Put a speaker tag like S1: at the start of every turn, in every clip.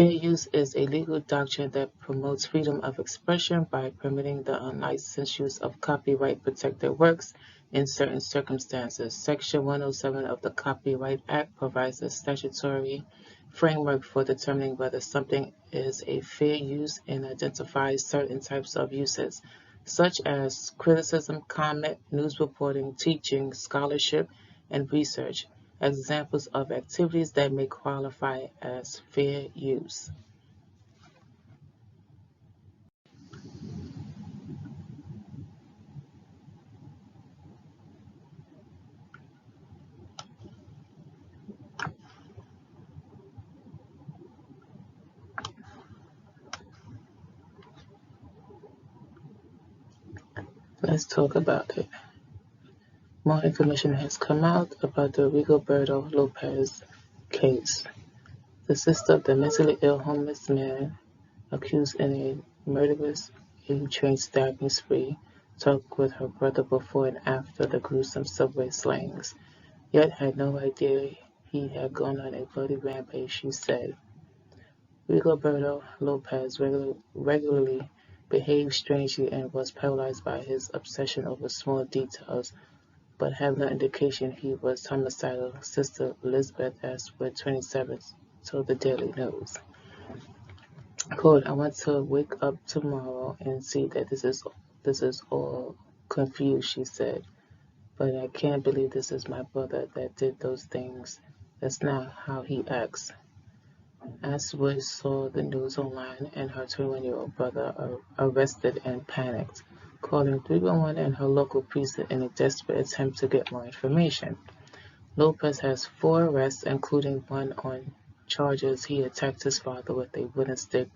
S1: Fair use is a legal doctrine that promotes freedom of expression by permitting the unlicensed use of copyright-protected works in certain circumstances. Section 107 of the Copyright Act provides a statutory framework for determining whether something is a fair use and identifies certain types of uses, such as criticism, comment, news reporting, teaching, scholarship, and research. Examples of activities that may qualify as fair use. Let's talk about it. More information has come out about the Rigoberto Lopez case. The sister of the mentally ill homeless man accused in a murderous A-train stabbing spree talked with her brother before and after the gruesome subway slayings, yet had no idea he had gone on a bloody rampage, she said. Rigoberto Lopez regularly behaved strangely and was paralyzed by his obsession over small details, but had no indication he was homicidal, Sister Elizabeth Ashwood, 27, told the Daily News. Quote, I want to wake up tomorrow and see that this is all confused, she said. But I can't believe this is my brother that did those things. That's not how he acts. Ashwood saw the news online and her 21-year-old brother arrested and panicked, calling 311 and her local precinct in a desperate attempt to get more information. Lopez has 4 arrests, including one on charges he attacked his father with a wooden stick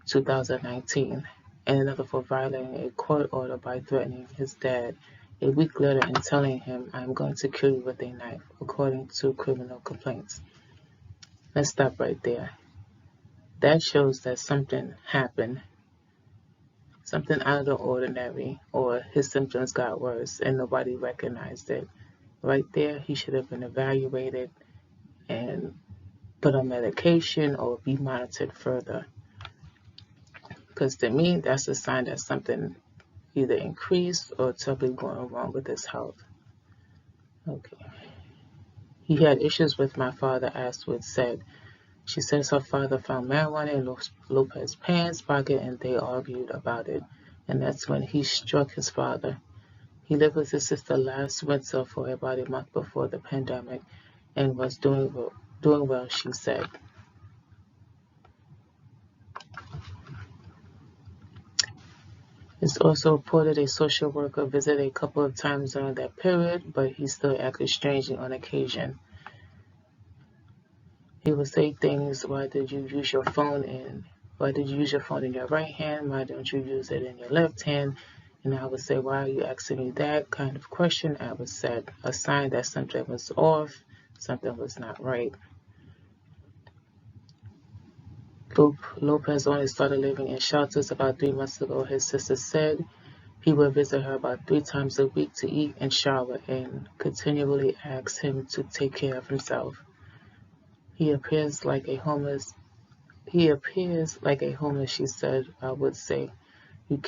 S1: 2019, and another for violating a court order by threatening his dad a week later and telling him, I'm going to kill you with a knife, according to criminal complaints. Let's stop right there. That shows that something happened, something out of the ordinary, or his symptoms got worse and nobody recognized it. Right there, he should have been evaluated and put on medication or be monitored further. Because to me, that's a sign that something either increased or totally going wrong with his health. Okay. He had issues with my father, Ashwood said. She says her father found marijuana in Lopez's pants pocket and they argued about it. And that's when he struck his father. He lived with his sister last winter for about a month before the pandemic and was doing well, she said. It's also reported a social worker visited a couple of times during that period, but he still acted strangely on occasion. He would say things, why did you use your phone in your right hand? Why don't you use it in your left hand? And I would say, why are you asking me that kind of question? I would say a sign that something was off, something was not right. Lopez only started living in shelters about 3 months ago, his sister said. He would visit her about 3 times a week to eat and shower and continually ask him to take care of himself. He appears like a homeless, she said. I would say. You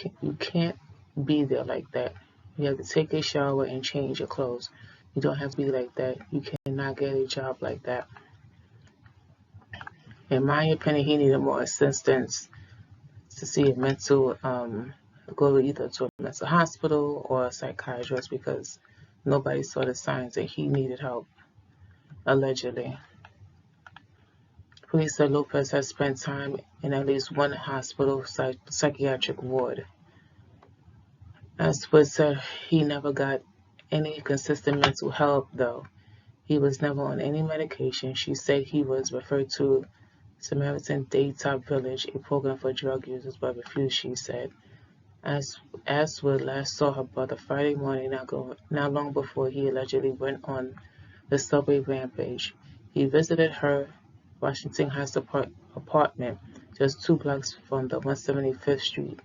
S1: can't be there like that. You have to take a shower and change your clothes. You don't have to be like that. You cannot get a job like that. In my opinion, he needed more assistance to see a go either to a mental hospital or a psychiatrist because nobody saw the signs that he needed help, allegedly. Police said Lopez has spent time in at least one hospital psychiatric ward. Ashwood said he never got any consistent mental help, though. He was never on any medication. She said he was referred to Samaritan Daytop Village, a program for drug users, but refused, she said. Ashwood last saw her brother Friday morning, not long before he allegedly went on the subway rampage. He visited her Washington Heights apartment, just 2 blocks from the 175th Street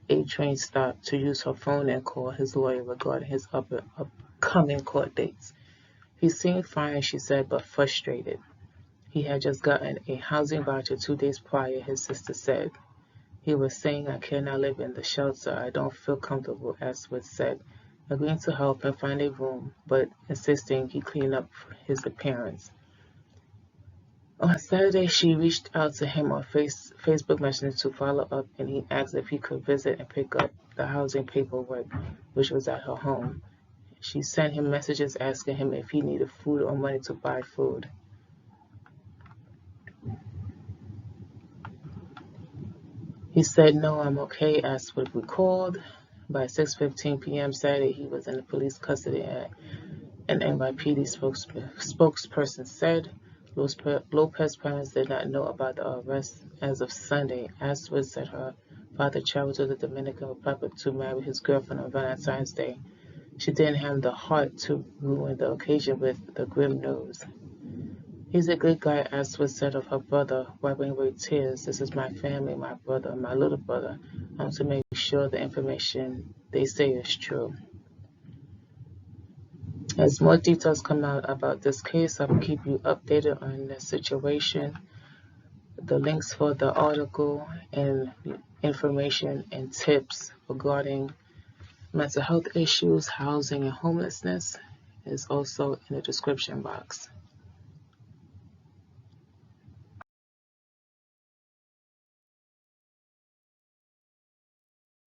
S1: A-train stop, to use her phone and call his lawyer regarding his upcoming court dates. He seemed fine, she said, but frustrated. He had just gotten a housing voucher 2 days prior, his sister said. He was saying, I cannot live in the shelter. I don't feel comfortable, Aswood said, agreeing to help him find a room, but insisting he clean up his appearance. On Saturday, she reached out to him on Facebook Messenger to follow up, and he asked if he could visit and pick up the housing paperwork, which was at her home. She sent him messages asking him if he needed food or money to buy food. He said, "No, I'm okay," Aswood recalled. By 6:15 p.m. Saturday, he was in the police custody, an NYPD spokesperson said. Lopez's parents did not know about the arrest as of Sunday. Aswood said her father traveled to the Dominican Republic to marry his girlfriend on Valentine's Day. She didn't have the heart to ruin the occasion with the grim news. He's a good guy, Aswood said of her brother, wiping away tears. This is my family, my brother, my little brother. I want to make sure the information they say is true. As more details come out about this case, I will keep you updated on the situation. The links for the article and information and tips regarding mental health issues, housing, and homelessness is also in the description box.